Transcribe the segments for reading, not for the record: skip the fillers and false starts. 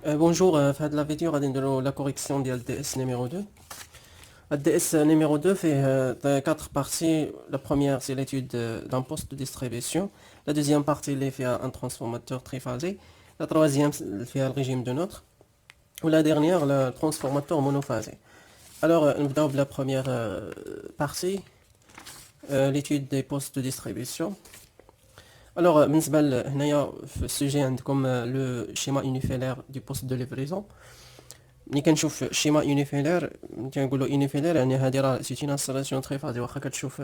Bonjour, في هذه la vidéo غادي نديرو la correction ديال DS numéro 2. Le DS numéro 2 fait 4 parties. La première c'est l'étude d'un poste de distribution. La deuxième partie elle fait un transformateur triphasé. La troisième fait le régime de Notre. Ou la dernière le transformateur monophasé. Alors نبداو بلا première partie, l'étude des postes de distribution. Alors بالنسبة هنايا في السوجي عندكم le schéma unifalaire du poste de livraison. ملي كنشوف شيما يونيفيلير كنقولوا يونيفيلير يعني هذه راه سيت اون انستالاسيون تري فازي واخا كتشوف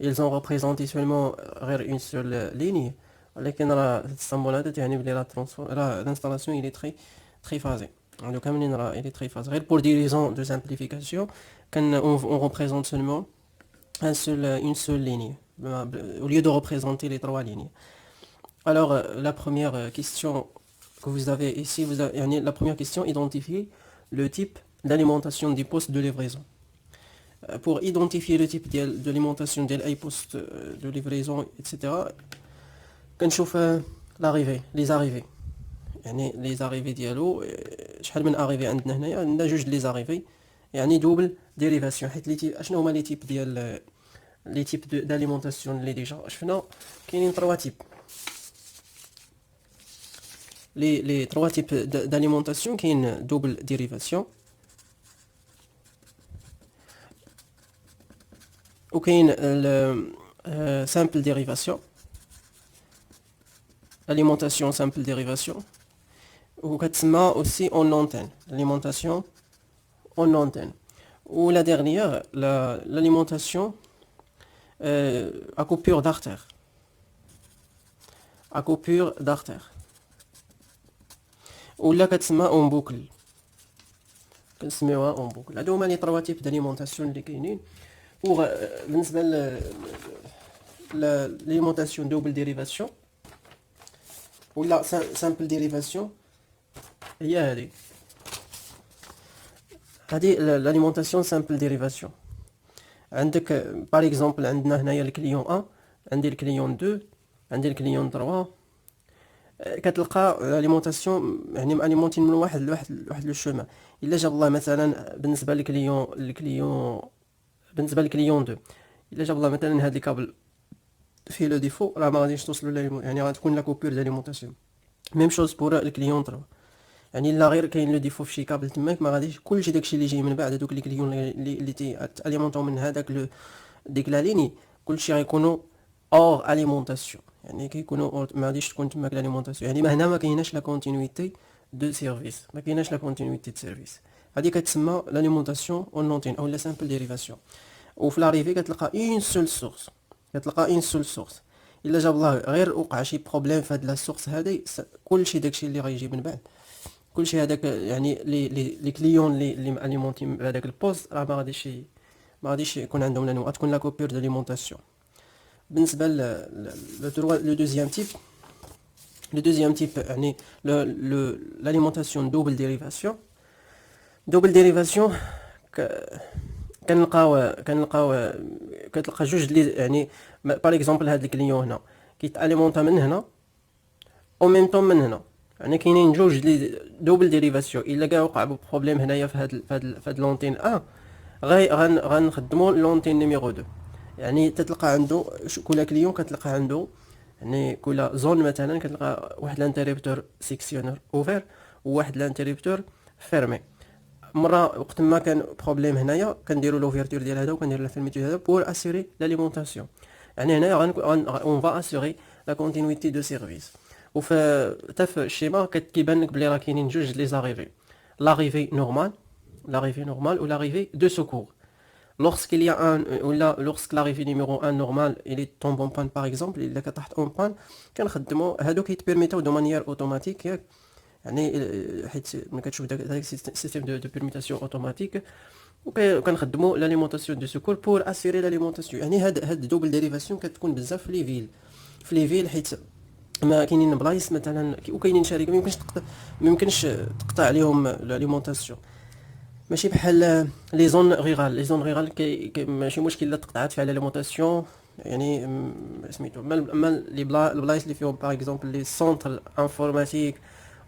ils ont représenté seulement غير اون سول ليني ولكن راه السامبل هذا تعني بلي راه الانستالاسيون il est très phasé donc كاملين راه il est très phasé غير pour des raisons de simplification on représente seulement une seule ligne au lieu de représenter les trois lignes. Alors la première question que vous avez ici, la première question, identifier le type d'alimentation du poste de livraison. Pour identifier le type d'alimentation de poste de livraison, etc., كنشوف l'arrivée, les arrivées. يعني les arrivées ديالو شحال من arrivée عندنا هنايا عندنا جوج les arrivées يعني double dérivation حيت اشنو هما les types ديال les types d'alimentation اللي ديجا شفنا كاينين 3 types. Les trois types d'alimentation qui est une double dérivation ou qui est une simple dérivation, alimentation simple dérivation ou aussi en antenne, l'alimentation en antenne. Ou la dernière, l'alimentation à coupure d'artère, à coupure d'artère. ولا كتسمى اون بوكل كنسميوها اون بوكل. هادو هما لي 3 تيب داليمونطاسيون اللي كاينين. بوغ بالنسبه لاليمونطاسيون دوبل ديريفاسيون ولا سامبل ديريفاسيون هي هادي الاليمونطاسيون سامبل ديريفاسيون. عندك باغ اكزومبل عندنا هنايا الكليون 1 عندي الكليون 2 عندي الكليون 3 كتلقى الاليمونطاسيون يعني ماليمونتين من واحد لو شوما. الا جاب الله مثلا بالنسبه للكليون 2 الا جاب الله مثلا هاد الكابل فيه لو ديفو راه ما غاديش توصلوا يعني غتكون لا كوبور داليمونطاسيون. ميم شوز بور الكليون 3 يعني الا غير كاين لو ديفو في شي كابل تماك ما غاديش كلشي داكشي اللي جاي من بعد هذوك لي كليون اللي اليمونطو من هذاك ديك لا ليني كلشي غيكونوا اور اليمونطاسيون يعني كيكونوا ما غاديش تكون تماك الاليمونطاسيون. يعني هنا ما كايناش لا كونتينيتي دو سيرفيس ما كايناش لا كونتينيتي دو سيرفيس. هذه كتسمى الاليمونطاسيون اون لونتين او لا سامبل ديريفاسيون. وفي لاريفي كتلقى اون سول سورس الا جاب الله غير وقع شي بروبليم في هاد لا سورس هذه كلشي داكشي اللي غيجي من بعد كلشي هذاك يعني لي كليون اللي اليمونتي بهذاك البوست راه ما غاديش يكون عندهم لانه غتكون لا كوبور داليمونطاسيون. بالنسبه لو دوزيام تيب يعني l'alimentation double dérivation كتلقى جوج لي يعني باغ اكزومبل هاد الكليون هنا كيتاليمونطا من هنا او ميم طون من هنا يعني كاينين جوج لي دوبل ديريفاسيون. الا كاع وقع بروبليم هنايا في هاد لونتين 1 غنخدموا لونتين نيميرو 2 يعني تتلقى عنده كل كليون كتلقى عنده يعني كل زون مثلا كتلقى واحد الانتريبتور سيكسيونر اوفر وواحد الانتريبتور فيرمي. مره وقت ما كان بروبليم هنايا كنديروا لوفيرتور ديال هذا وكنديروا لا فيرميتور هذا بور اسيري لاليمونطاسيون. يعني هنايا اون فا اسيري لا كونتينيتي دو سيرفيس. وفي حتى في الشيما كيبان لك بلي راه كاينين جوج لي زاريفي لاريفي نورمال و لاريفي دو سوكور. Lorsqu'il y a lorsque l'arrivée numéro 1 normal il est tombé en panne par exemple il est تحت en panne كنخدموا هادو كيتبيرميتاو دو مانيير اوتوماتيك ياك يعني حيت ملي كتشوف داك السيستيم دو بيرميتاسيون اوتوماتيك وكنخدموا لاليمونطاسيون دو سكور بور اسيري لاليمونطاسيون. يعني هاد دوبل ديريفاسيون كتكون بزاف في لي فيل حيت ما كاينين بلايص مثلا وكاينين شركه ما يمكنش تقطع عليهم لاليمونطاسيون ماشي بحال لي زون ريغال ماشي مشكل الا تقطعات فيها لاليمونطاسيون يعني سميتو. اما البلايص اللي فيهم باغ اكزومبل لي سونتر انفورماتيك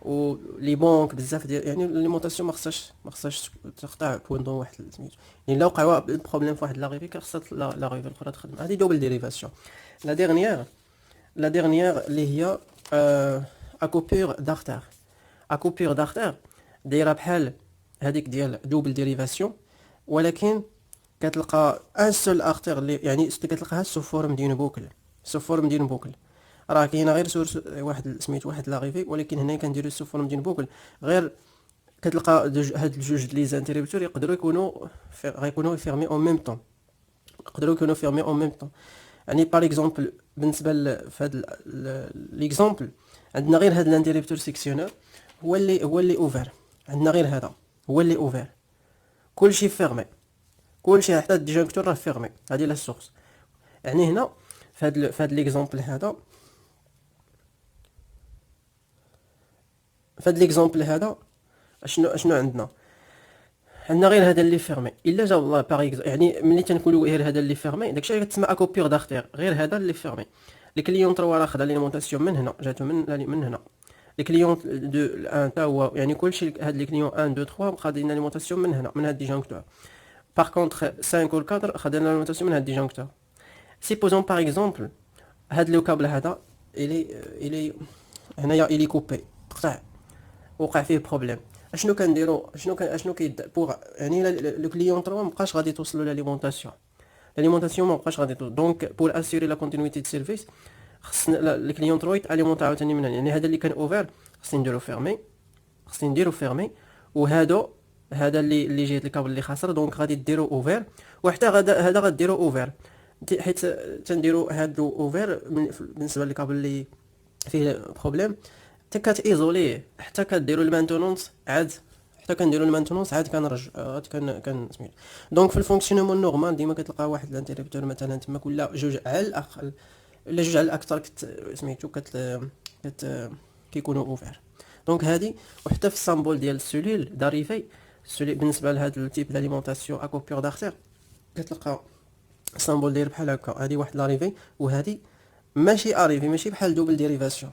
ولي بونك بزاف ديال يعني ليمونطاسيون ما خصهاش تقطع بوندون واحد سميتو، يعني الا وقع بروبليم في واحد لاغيفي كخصها لاغيفي الاخرى تخدم. هذه دوبل ديريفاسيون. لا ديرنيير اللي هي اكوبير دارتر. اكوبير دارتر دايره بحال هذيك ديال دوبل ديريفاسيون، ولكن كتلقى ان سول ارتير اللي يعني كتلقاها سو فورم ديون بوكل. سو فورم ديون بوكل راه كاينه غير سورس واحد سميت واحد لاغيفي، ولكن هنا كنديرو سو فورم ديون بوكل. غير كتلقى هاد الجوج لي زانتيريبتور يقدروا يكونوا غيكونوا فيرمي اون ميم طون، يقدروا يكونوا فيرمي اون ميم طون. يعني بار اكزومبل بالنسبه لهاد ليكزومبل عندنا غير هاد الانتيريبتور سيكسيونور هو اللي اوفر. عندنا غير هذا هو اللي اوفر، كلشي فيرمي، كلشي حتى الديجونكتور راه فيرمي. هذه لا سورس. يعني هنا فهاد ليكزومبل هذا، فهاد ليكزومبل هذا شنو عندنا غير هذا اللي فيرمي. الا جا والله باغ يعني ملي تنقولوا غير هذا اللي فيرمي داكشي اللي كتسمى اكوبير دارتير، غير هذا اللي فيرمي. الكليون 3 راه خدا ليمونطاسيون من هنا، جاتو من هنا. الكليون 1 تا هو يعني كلشي هاد لي كليون 1 2 3 خادين ليمونطاسيون من هنا من هاد ديجونكتور. باغ كونطخ 5 و 4 خدنا ليمونطاسيون من هاد ديجونكتور. سيبوزون باغ اكزومبل هاد لو كابل هذا الي هنايا الي كوبي قطع، وقع فيه بروبليم. اشنو كنديرو اشنو بوغ يعني لو كليون 3 مابقاش غادي توصلوا لاليمونطاسيون مابقاش غادي توصل. دونك بور اسيري لا كونتينيتي دو سيرفيس خصنا الكليون 3 يتاليمونطا عاوتاني من هنا. يعني هذا اللي كان اوفر خصني نديرو فيرمي، هذا اللي جهه الكابل اللي خاسر دونك غادي ديرو اوفر، وحتى هذا غديرو اوفر حيت تنديرو هادو اوفر بالنسبه للكابل اللي فيه بروبليم. حتى كتايزوليه حتى كديروا المانتونونس عاد، حتى كنديروا المانتونونس عاد كنرجع عاد كان سميتو. دونك في الفونكسيونمون نورمال ديما كتلقى واحد الانتريبتور مثلا تما كل جوج على الاقل الا جوج على الاكثر سميتو كيكونوا اوفر. دونك هادي. وحتى في السامبول ديال السوليل داريفي بالنسبه لهذا التيب داليمونطاسيون اكوبير دارتير كتلقى السامبول داير بحال هكا. هادي واحد لاريفي وهادي ماشي اريفي، ماشي بحال دوبل ديريفاسيون،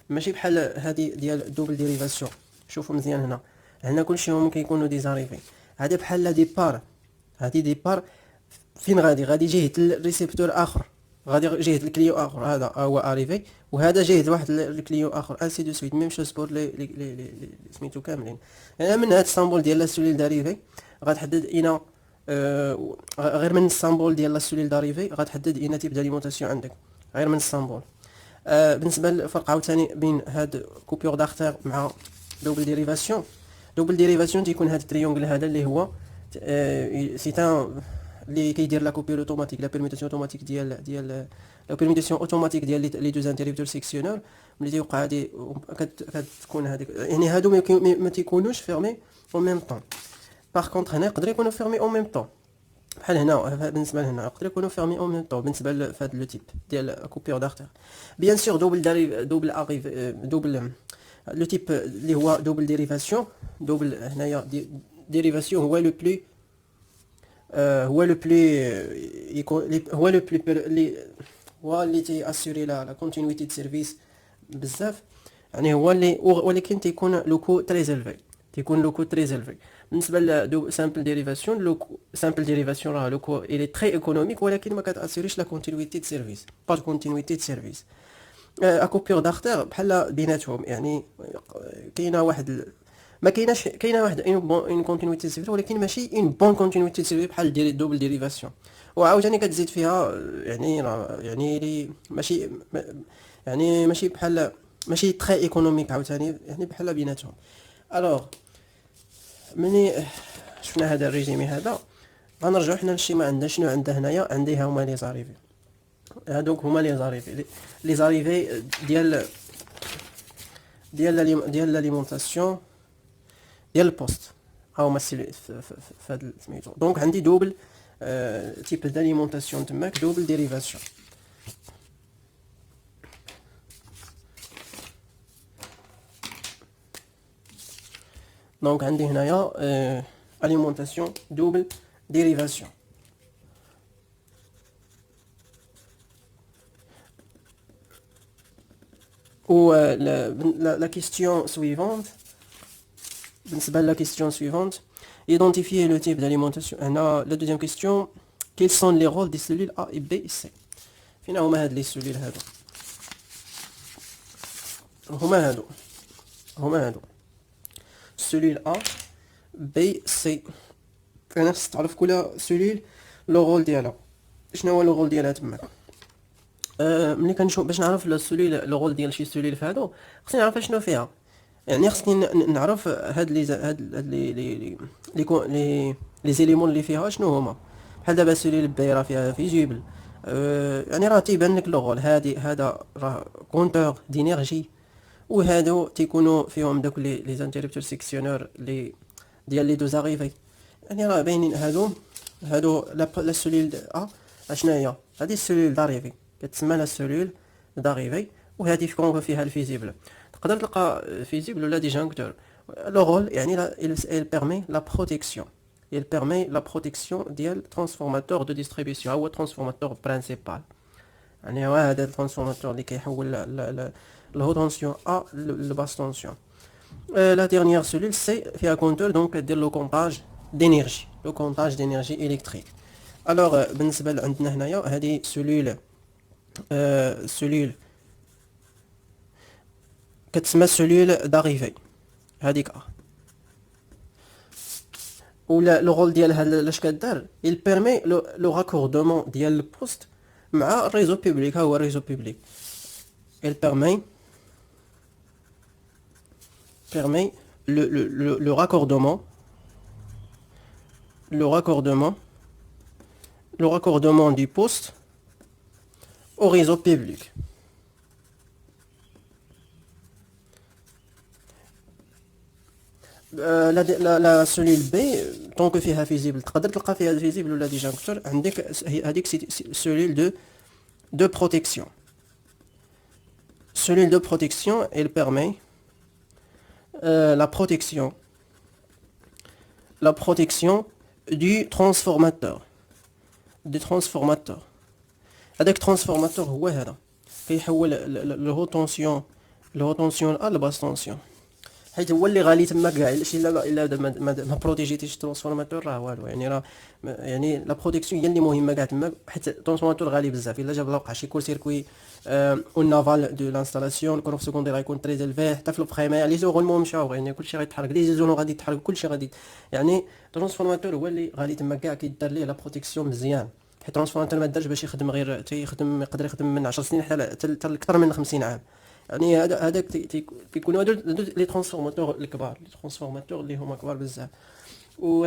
ماشي بحال هادي ديال دوبل ديريفاسيون. شوفوا مزيان هنا كلشي هما كيكونوا ديزاريفي. هادي بحال لا ديبار، هادي ديبار فين غادي جهه الريسيبتور اخر، غادي جهه الكليو اخر. هذا هو اريفي وهذا جهه واحد الكليو اخر انسي دو سويت ميم شوز بور لي سميتو كاملين. يعني من هاد السامبول ديال لا سوليل داريفي غتحدد اين غير من السامبول ديال لا سوليل داريفي غتحدد اين تيب داليمونطاسيون عندك غير من السامبول. بالنسبه للفرق عاوتاني بين هاد كوبيور دارتر مع دوبل ديريفاسيون. دوبل ديريفاسيون تيكون هاد التريونغل هذا اللي هو سيتان اللي كيدير لا كوبيور اوتوماتيك لا بيرميتاسيون اوتوماتيك ديال لا بيرميتاسيون اوتوماتيك ديال لي دوز انتريبتور سيكسيونور. ملي تيوقع هادي كتكون هذيك يعني هادو ما تيكونوش فيرمي او ميم طون. باغ كونطخ هنا يقدر يكونوا فيرمي او ميم طون بحال هنا. بالنسبه لهنا يقدر يكونوا فيرمي او ميم طون بالنسبه لهاد لو تيب ديال كوبيور دارتر. بيان سور دوبل اريف دوبل لو تيب اللي هو دوبل ديريفاسيون. دوبل هنايا ديريفاسيون هو لو بلي هو اللي تي اسوري لا كونتينيتي دو سيرفيس بزاف. يعني هو اللي ولكن تيكون لوكو تري زيلفي، بالنسبه ل سامبل ديريفاسيون. سامبل ديريفاسيون راه لوكو الي تري ايكونوميك ولكن ما كتاسوريش لا كونتينيتي دو سيرفيس، با كونتينيتي دو سيرفيس. اكوبيور دارتر بحال بيناتهم يعني كاينه واحد ما كايناش كاينه واحد اون كونتينيتي سيرفيس ولكن ماشي اون بون كونتينيتي سيرفيس بحال ديال دوبل ديريفاسيون. وعاوتاني كتزيد فيها يعني لي ماشي يعني ماشي بحال ماشي تري ايكونوميك عاوتاني يعني بحال بيناتهم. الوغ ملي شفنا هذا الريجيمي هذا غنرجعوا حنا لشي ما عندنا. شنو عندنا هنايا؟ عندي هما لي زاريفي. هادوك هما لي زاريفي ديال لاليمونطاسيون ديال البوست. ها هما فهاد سميتو. دونك عندي دوبل تيب داليمونطاسيون تماك دوبل ديريفاسيون. دونك عندي هنايا اليمونطاسيون دوبل ديريفاسيون. Ou la question suivante, la question suivante, identifier le type d'alimentation. La deuxième question, quels sont les rôles des cellules A et B et C? فين هما هاد les cellules هادو؟ هما هادو cellules A B C. انا خصك تعرف كل سليل لو رول ديالها. شنو هو لو رول ديالها تما؟ ملي كنشوف باش نعرف السليل لو رول ديال شي سليل في هادو، خصني نعرف شنو فيها. يعني خصني نعرف هاد لي زيليمون اللي فيها شنو هما. بحال دابا سليل بي راه فيها فيزيبل، يعني راه تيبان لك لو رول. هذا راه كونتور دينيرجي، وهادو تيكونوا فيهم داك لي زانتيربتور سيكسيونور لي ديال لي دوز اريفي. يعني راه باينين هادو لا سليل ا اشنا هي. هذه السليل داريفي كتسمى لا سليل داريفي، وهذه فيكون فيها الفيزيبل. تقدر تلقى فيزيبل ولا ديجانكتور. لو رول يعني il permet la protection. Il permet la protection ديال transformateur de distribution. هو transformateur principal. يعني هو هذا الترانسفورماتور اللي كيحول الهو تونسيون ا لباس تونسيون. لا ديرنيير سيلول سي فيها كونتور، دونك دير لو كونطاج دينيرجي، لو كونطاج دينيرجي الكتريك. الوغ بالنسبه عندنا هنايا هذه سيلول كتسمى سيلول داريفي هذيك ولا لو رول ديالها لاش كدار. il permet لو راكوردومون ديال البوست مع الريزو بوبليك. ها هو الريزو بوبليك. il permet le raccordement du poste au réseau public. لا سوليل بي طونك فيها فيزيبل تقدر تلقى فيها فيزيبل ولا ديجانكتور. عندك هذيك سوليل de protection. Cellule de protection, elle permet la protection du transformateur. هذاك transformateur هو هذا كيحول الهو تونسيون ا لباس تونسيون، حيت هو اللي غالي تما كاع. شي الا ما بروتيجيتيش الترانسفورماتور راه والو. يعني لا بروتيكسيون هي اللي مهمه كاع تما، حيت الترانسفورماتور غالي بزاف. الا جاب وقع شي كور سيركوي او نافال دو لانستالاسيون، الكور سكوندير غيكون تري زيلفي، حتى في البريمير لي زورون مشاو، يعني كلشي غيتحرك، لي زونو غادي يتحرك، كلشي غادي. يعني الترانسفورماتور هو اللي غالي تما كاع كيدار ليه لا بروتيكسيون مزيان. حيت الترانسفورماتور ما دارش باش يخدم غير يقدر يخدم من 10 سنين حتى اكثر من 50 عام. يعني هذاك كيكونوا هادو لي ترانسفورماتور الكبار، لي ترانسفورماتور اللي هما كبار بزاف. و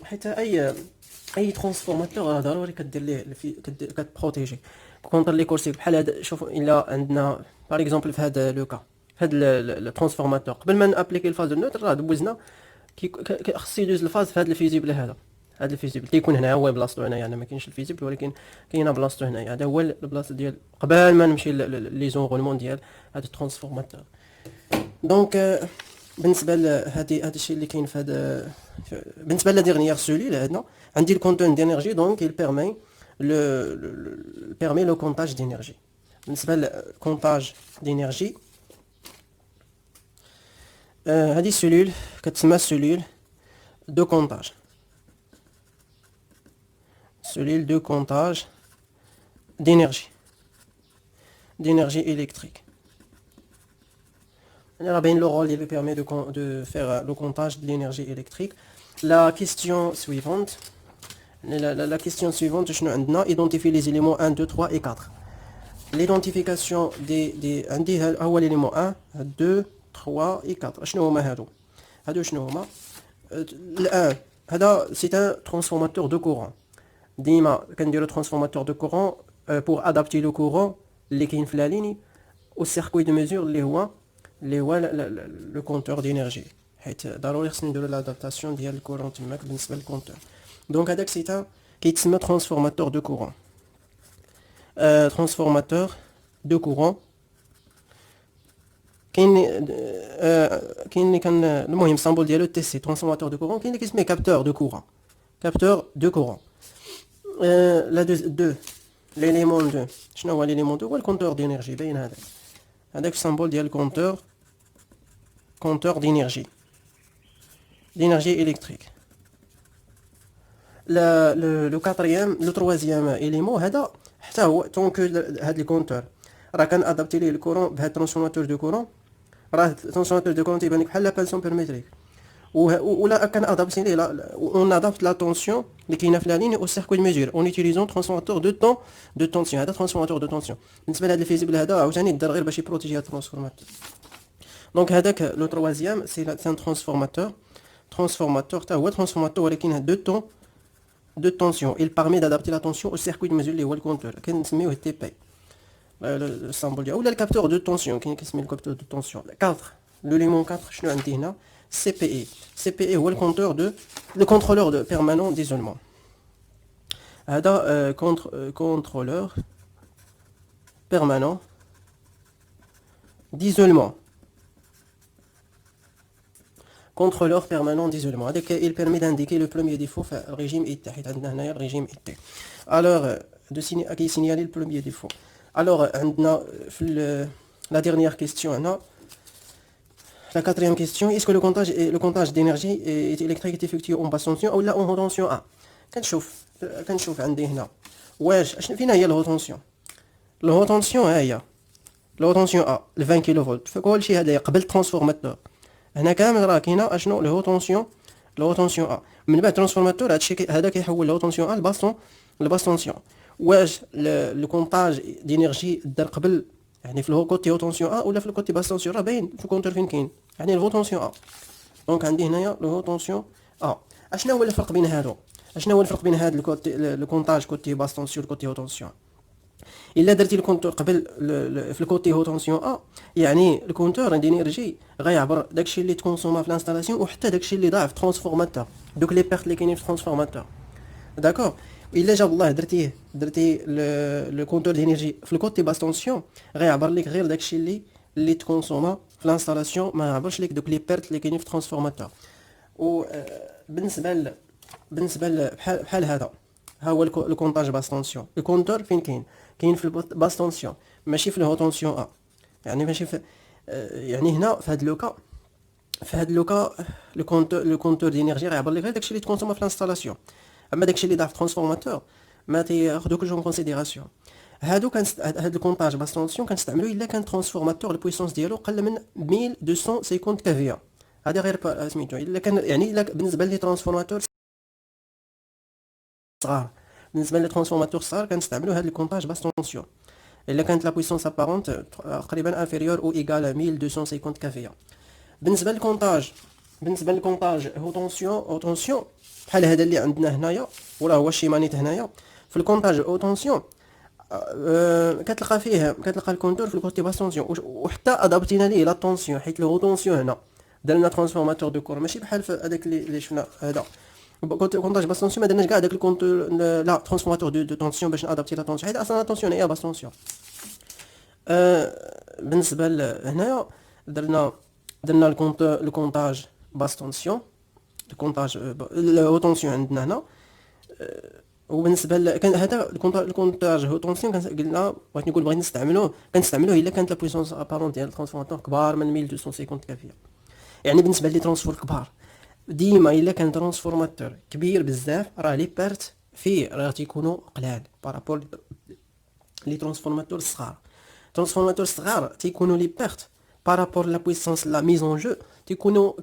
حيت اي ترانسفورماتور ضروري كدير ليه كتبروتيجي كونتر لي كورسي. بحال هذا شوف، الا عندنا باغ اكزومبل في هذا لوكا، في هذا الترانسفورماتور قبل ما نابليكي الفاز نوتر راه دوزنا خص يدوز الفاز في هذا الفيزيبل. هذا الفيزيبل كيكون هنا هو بلاصتو هنايا. يعني ما كاينش الفيزيبل ولكن كاينه بلاصتو هنايا. هذا هو البلاصه ديال قبل ما نمشي لي زونغولمون ديال هذا الترانسفورماتور. دونك بالنسبه لهذا الشيء اللي كاين في هذا. بالنسبه لا ديرنيير سوليل هنا عندي الكونتون دينيرجي، دونك il permet le comptage d'énergie. بالنسبه للكونتاج دينيرجي هذه سوليل كتسمى سوليل دو كونتاج. Cellule de comptage d'énergie électrique. On a bien le rôle qui permet de faire le comptage de l'énergie électrique. La question suivante, شنو عندنا؟ identifier les éléments 1, 2, 3 et 4. L'identification des عندي هو l'élément 1, 2, 3 et 4. شنو هما هادو شنو هما؟ الآن هذا c'est un transformateur de courant. ديما كنديرو ترانسفورماتور دو كورون بور ادابتي لو كورون اللي كاين في لا ليني او سيركوي دو ميزور اللي هو لو كونتور دينيرجي، حيت ضروري خصنا نديرو لادابتاسيون ديال الكورون تماك بالنسبه للكونتور. دونك هذاك سيتا كيتسمى ترانسفورماتور دو كورون. ترانسفورماتور دو كورون كاين اللي كان المهم سامبل ديالو تي سي ترانسفورماتور دو كورون. كاين اللي كيسميه كابتور دو كورون. لا 2 l'élément 2 شنو هو l'élément 2 هو الكونتور دينيرجي. باين هذا هذاك السامبول ديال compteur d'énergie électrique. Le quatrième, le troisième élément هذا حتى هو طونك هذا الكونتور راه كان ادابتي ليه الكورون بهذا الترانسفورماتور دو كورون. راه الترانسفورماتور دو كورون تيبان لك بحال لابال سومبرميتريك ولا كان ادابتي ليه اون ادابت لا طونسيون اللي كاينه في لا لين او سيركوي ميجور اون يوتيليزون ترانسفورماتور دو طونسيون. هذا ترانسفورماتور دو طونسيون بالنسبه لهذا الفيزيبل هذا عاوتاني دار غير باش يبروتيجي هذا الترانسفورماتور. دونك هذاك لو تروازيام سي ان ترانسفورماتور حتى هو ترانسفورماتور ولكن de tension. Il permet d'adapter la tension au circuit de mesure اللي هو الكونتور كنسميوه تي بي السامبل ديالو ولا الكابتور دو طونسيون كاين كيسمي الكابتور دو طونسيون. 4 لوليمون 4 شنو عندي هنا سي بي اي. سي بي اي هو الكونتور دو لو كونترولور دو بيرمانون ديزولمون. هذا كونترولور بيرمانون d'isolement. Contrôleur permanent d'isolement. Il permet d'indiquer le premier défaut le régime IT. Le régime IT. Alors, de signaler le premier défaut. Alors, la dernière question, la quatrième question, est-ce que le comptage d'énergie électrique est effectué en basse tension ou là en haute tension A? كنشوف عندي هنا واش فين هي الهوت تونسيون. الهوت تونسيون ها هي الهوت تونسيون A 20 كيلو فولت. فكل شيء هذا قبل الترانسفورماتور هنا كامل راه كاينه اشنو الهوت تونسيون A. من بعد ترانسفورماتور هادشي هذا كيحول الهوت تونسيون A لباس تونسيون. واش لو كونطاج دينيرجي دار قبل يعني في الكوتي هوت تونسيون A ولا في الكوتي باس تونسيون؟ راه باين في الكونتور فين كاين يعني الهوت تونسيون A. دونك عندي هنايا الهوت تونسيون A. اشنا هو الفرق بين هادو؟ اشنا هو الفرق بين هاد الكوتي لو كونطاج كوتي باس تونسيون والكوتي هوت تونسيون؟ الا درتي الكونتور قبل في الكوتي هوت تونسيون A يعني الكونتور دينيرجي غيعبر داكشي اللي تكونسوما في الانستالاسيون وحتى داكشي اللي ضاع في الترانسفورماتور دوك لي بيرت اللي كاينين في الترانسفورماتور. داكور الا جاب الله درتي لو كونتور دينيرجي في الكوتي باس تونسيون غيعبر لك غير داكشي اللي تكونسوما في الانستالاسيون ما يعبرش لك دوك لي بيرت اللي كاينين في الترانسفورماتور. و بالنسبه بحال هذا ها هو الكونطاج باس تونسيون. الكونتور فين كاين في الباس تونسيون ماشي في الهوت تونسيون A. يعني ماشي في يعني هنا في هاد لوكا لو كونتور دينيرجي غيعبر لك غير داكشي اللي تكونسوما في الانستالاسيون. اما داكشي اللي ضاع في الترانسفورماتور ما تياخذوكش اون كونسيديراسيون. هاد الكونطاج باس تونسيون كنستعملو الا كان ترانسفورماتور البويسونس ديالو قل من 1250 كافيا. هذه غير سميتو الا كان يعني الا بالنسبه لي ترانسفورماتور صغار صغار كنستعملوا هذا الكونطاج باس تونسيون الا كانت لا بويسونس ابارونت تقريبا انفيريور او ايغال 1250 كافيا. بالنسبه للكونطاج هو تونسيون بحال هذا اللي عندنا هنايا وراه هو الشيمانيت هنايا في الكونطاج او تونسيون كتلقى الكونتور في الكوتي باس تونسيون وحتى ادابتينا ليه لا طونسيون حيت لو طونسيون هنا درنا ترانسفورماتور دو كور ماشي بحال في هذاك اللي شفنا هذا كونطاج باس تونسيون ما درناش كاع داك الكونتور لا ترانسفورماتور دو طونسيون باش نادابتي لا طونسيون حيت اصلا لا طونسيون هي باس تونسيون. بالنسبه هنايا درنا الكونطاج باس تونسيون الكونطاج هو طونسيون عندنا هنا. وبالنسبه كان هذا الكونطاج هو طونسيون قلنا بغيت نقول بغيت كنستعملوه الا كانت لا بويسونس ابارون ديال الترانسفورماتور كبار من 1250 كافيه. يعني بالنسبه لي ترانسفور كبار ديما الا كان ترانسفورماتور كبير بزاف راه لي بيرت فيه راه تيكونوا قلال بارابول لي ترانسفورماتور الصغار تيكونوا لي بيرت بارابور لا بويسونس لا ميز اون جو تيكونوا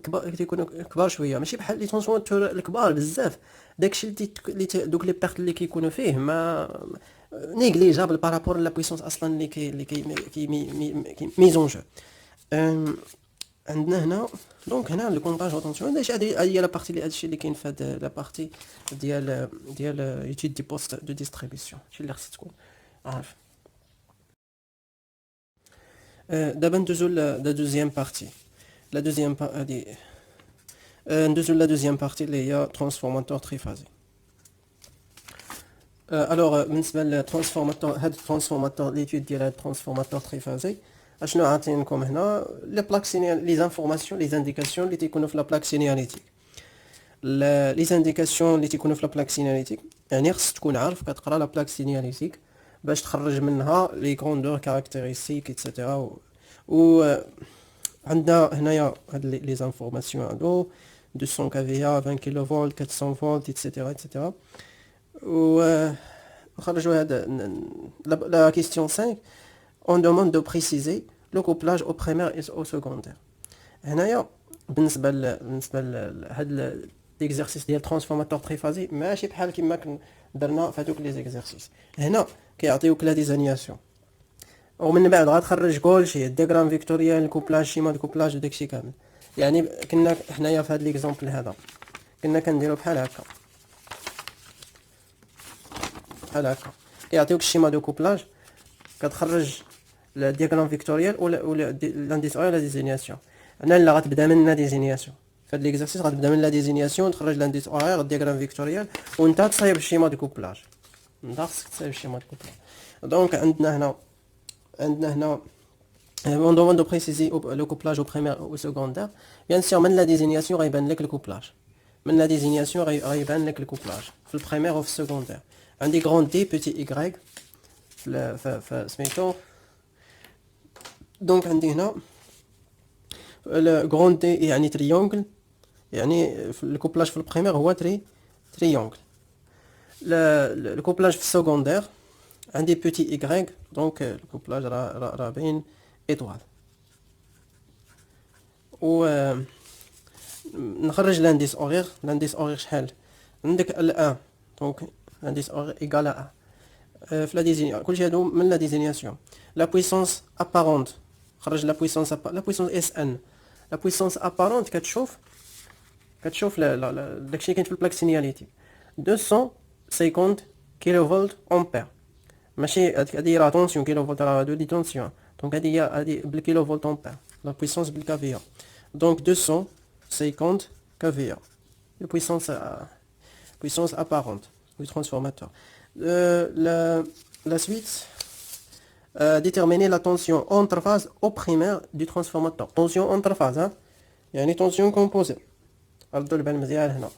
كبار شويه ماشي بحال لي ترانسفورماتور الكبار بزاف داكشي اللي دوك لي بيرت اللي كيكونوا فيه ما نيغليجابل بارابور لا بويسونس اصلا اللي كي ميز اون جو. عندنا هنا دونك هنا لو كونطاج اوتونسيون هي لا بارتي اللي هادشي اللي كاين في هاد لا بارتي ديال ايتود دي بوست دو ديستريبيسيون هادشي اللي خصك تكون عارف. دابا ندوزو لا دوزيام بارتي هادي ندوزو لا دوزيام بارتي اللي هي ترانسفورماتور تريفازي. الوغ بالنسبه للترانسفورماتور هاد الترانسفورماتور ليتود ديال هاد الترانسفورماتور تريفازي اشنو عاطينكم هنا لي بلاك سينيال لي انفورماسيون لي انديكاسيون اللي تيكونوا في لا بلاك سينياليتيك. لي انديكاسيون اللي تيكونوا في لا بلاك سينياليتيك يعني خص تكون عارف كتقرا لا بلاك سينياليتيك باش تخرج منها لي كروندور كاركتيرستيك ايتترا و عندنا هنايا هاد لي زانفورماسيون هادو 200 kVA 20 كيلو فولت 400 فولت ايتترا ايتترا. و نخرجوا هذا la question 5 on demande de préciser le couplage au primaire et au secondaire. هنايا بالنسبه لهاد ليكزارسيس ديال ترانسفورماتور تريفازي ماشي بحال كما درنا في هذوك لي زيكزارسيس. هنا كيعطيوك لا ديزانياسيون ومن بعد غتخرج كلشي الديغرام فيكتوريال الكوبلاج شيما دو كوبلاج وداكشي كامل. يعني كنا حنايا في هذا ليكزامبل هذا كنا كنديرو بحال هكا بحال هكا كيعطيوك الشيما دو كوبلاج كتخرج الديغرام فيكتوريال ولا لانديس ولا ديزينياسيون. هنا لا غتبدا من لا ديزينياسيون في هذا ليكزارسيس غتبدا من لا ديزينياسيون تخرج لانديس اوغير الديغرام فيكتوريال وانت تصايب الشيما دو كوبلاج. انت خصك تصايب الشيما دو كوبلاج. دونك عندنا هنا on demande de préciser le couplage au primaire ou au secondaire. Bien sûr من la désignation غيبان لك الكوبلاج من la désignation غيبان لك الكوبلاج في البريمير وفي السكوندير. عندي grand D petit y في سميتو. دونك عندي هنا الجراند دي يعني تريونغل يعني في الكوبلاج في البريمير هو تريونغل. الكوبلاج في السكوندير عندي بوتي y دونك الكوبلاج راه باين ايطوال. و نخرج لانديس اوغير شحال عندك ال1 دونك لانديس اوغير ايكال ا في لا ديزينياسيون كلشي هادو من لا ديزينياسيون. لا بويسونس ابارونت خرج لا بويسونس اس ان. لا بويسونس ابارونت كتشوف داكشي كاين في البلاك سينياليتي 250 كيلو فولت امبير ماشي هادي راه طونسيون كيلو فولت راه هادو دي طونسيون دونك هادي بالكيلو فولت امبير لا بويسونس بالكافيا دونك 250 kVA de puissance apparente du transformateur. La suite déterminer la tension entre phase au primaire du transformateur. Tension entre phase يعني tension composée. ردوا البال مزيان هنا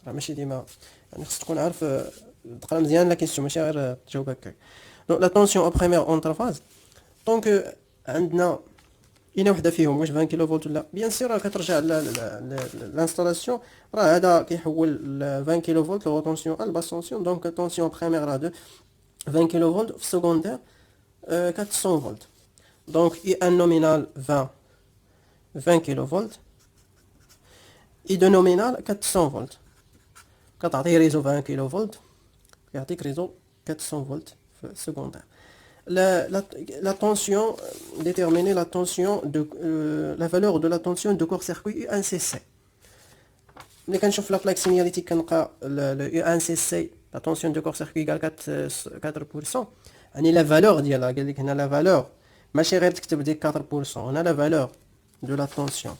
راه ماشي ديما يعني خصك تكون عارف تقرا مزيان لا كيسيون ماشي غير تجاوب هكاك. دونك لا tension au primaire entre phase دونك عندنا اين وحده فيهم واش 20 كيلو فولت ولا بيان سير راه كترجع للانستالاسيون راه هذا كيحول 20 كيلو فولت لو طونسيون ا باس طونسيون دونك طونسيون بريمير راه 20 كيلو فولت في السكوندير 400 فولت دونك اي ان نومينال 20 كيلو فولت اي دو نومينال 400 فولت كتعطي ريزو 20 كيلو فولت كيعطيك ريزو 400 فولت في السكوندير. La tension, déterminer la tension de la valeur de la tension de court-circuit U1CC. ملي كنشوف لا بلاك سينياليتي كنلقى le U1CC la tension de court-circuit égale 4%. يعني la valeur ديالها قال لك هنا la valeur ماشي غير تكتب ديك 4% هنا la valeur de la tension.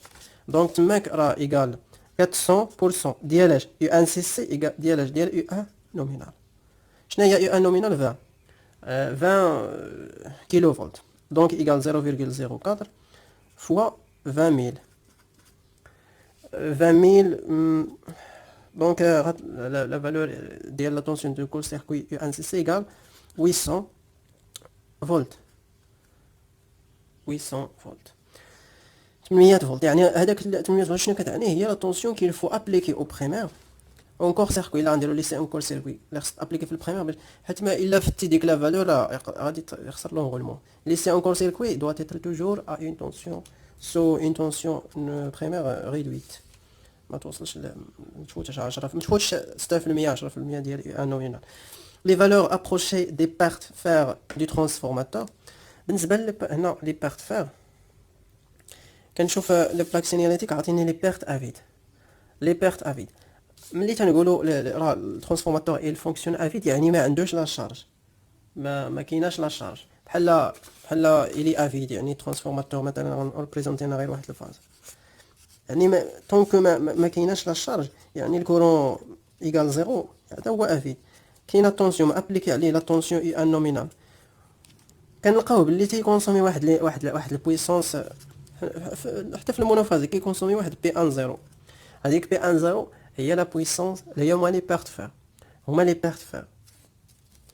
دونك تماك راه ايكال 400% ديال U1CC ديال U1 نومينال. شنو هي U1 نومينال 20 كيلو فولت دونك ايكال 0,04 فوا 20,000 دونك لا فالور ديال لا طونسيون دو كول سيركوي يو ان سي سي ايكال 800 فولت 800 فولت 800 فولت. يعني هذاك 800 فولت شنو كتعني هي لا طونسيون كيل فو ابليكي او بريمير اون كور سيركوي الا غنديرو ليسي اون كور سيركوي اللي خص ابليكي في البريمير باش حيت ما الا فتي ديك لا فالور غادي يخسر لونغولمون. ليسي اون كور سيركوي دو être toujours à une tension sous une tension primaire réduite ما توصلش ما تفوتش 10 ما تفوتش 6% 10% ديال ان نومينال. لي فالور ابروشي دي بيرت فير دو ترانسفورماتور بالنسبه هنا لي بيرت فير كنشوف لي بلاك سينياليتيك عطيني لي بيرت افيد لي بيرت افيد ملي تنقولوا راه الترانسفورماتور اي فونكسيون افيد يعني ما عندوش لا شارج ما كايناش لا شارج بحال الي افيد يعني ترانسفورماتور مثلا غنبريزونتينا غير واحد الفاز يعني طونك ما كايناش لا شارج يعني الكورون ايكال زيرو هذا هو افيد. كاينه طونسيون ابليكي عليه لا طونسيون اي ان نومينال كنلقاوه باللي تيكونسومي واحد البويسونس حتى في المونوفازي كيكونسومي واحد بي ان زيرو. هذيك بي ان زيرو هي لا بويسونس اللي هما لي بيرت فير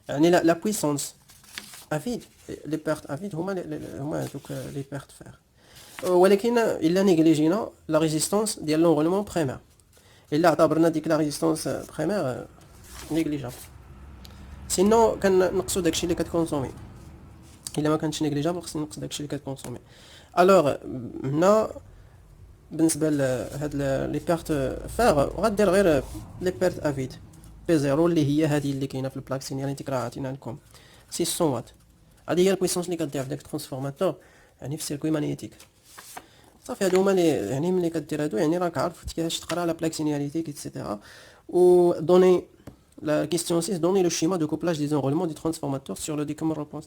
يعني لا بويسونس افيد لي بيرت افيد هما هذوك لي بيرت فير. ولكن الا نيغليجينا لا ريزيستانس ديال لونغولمون بريمير، الا اعتبرنا ديك لا ريزيستانس بريمير نيغليجابل، سينو كنقصو داكشي اللي كتكونسومي. الا ما كانتش نيغليجابل خصنا نقص داكشي اللي كتكونسومي. الوغ هنا بالنسبه لهاد لي بيرت فير غدير غير لي بيرت افيد بي زيرو اللي هي هذه اللي كاينه في البلاك سينياليتيك راه عطينا لكم 600 واط. هذه هي البويسونس اللي كدير في داك الترانسفورماتور يعني في السيركوي مانيتيك. صافي هادو هما اللي يعني ملي كدير هادو يعني راك عارف كيفاش تقرا على بلاك سينياليتيك ايتترا. و دوني la question 6, donner le schéma de couplage des enroulements du transformateur sur le découlement réponse.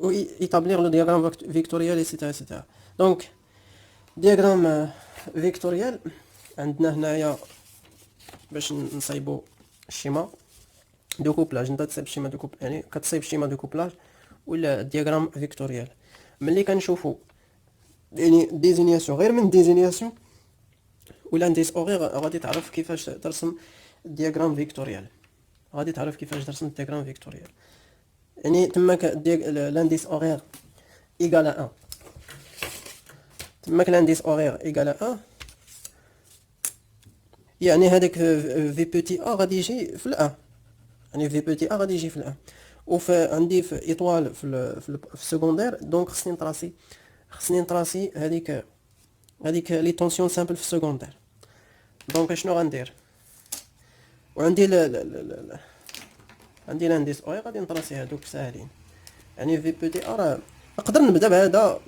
Ou établir le diagramme vectoriel, etc. etc. Donc, diagramme vectoriel, عندنا هنايا باش نصايبو الشيما دو كوبلاج. نتا تصايب الشيما دو كوبلاج يعني كتصايب الشيما دو كوبلاج ولا دياغرام فيكتوريال. ملي كنشوفو يعني ديزينياسيون غير من ديزينياسيون ولا انديس اوغير غادي تعرف كيفاش ترسم دياغرام فيكتوريال. غادي تعرف كيفاش ترسم دياغرام فيكتوريال. يعني تماك لانديس اوغير ايكال 1، تماك لانديس اوغير ايكال 1، يعني هذاك في بوتي ا غادي يجي في الان، يعني في بوتي ا غادي يجي في الان. وفي عندي في ايطوال في السكوندير دونك خصني نطراسي هذيك لي طونسيون سامبل في السكوندير. دونك شنو غندير؟ وعندي عندي لانديس او غادي نطراسي هذوك ساهلين. يعني في بوتي ا راه نقدر نبدا بهذا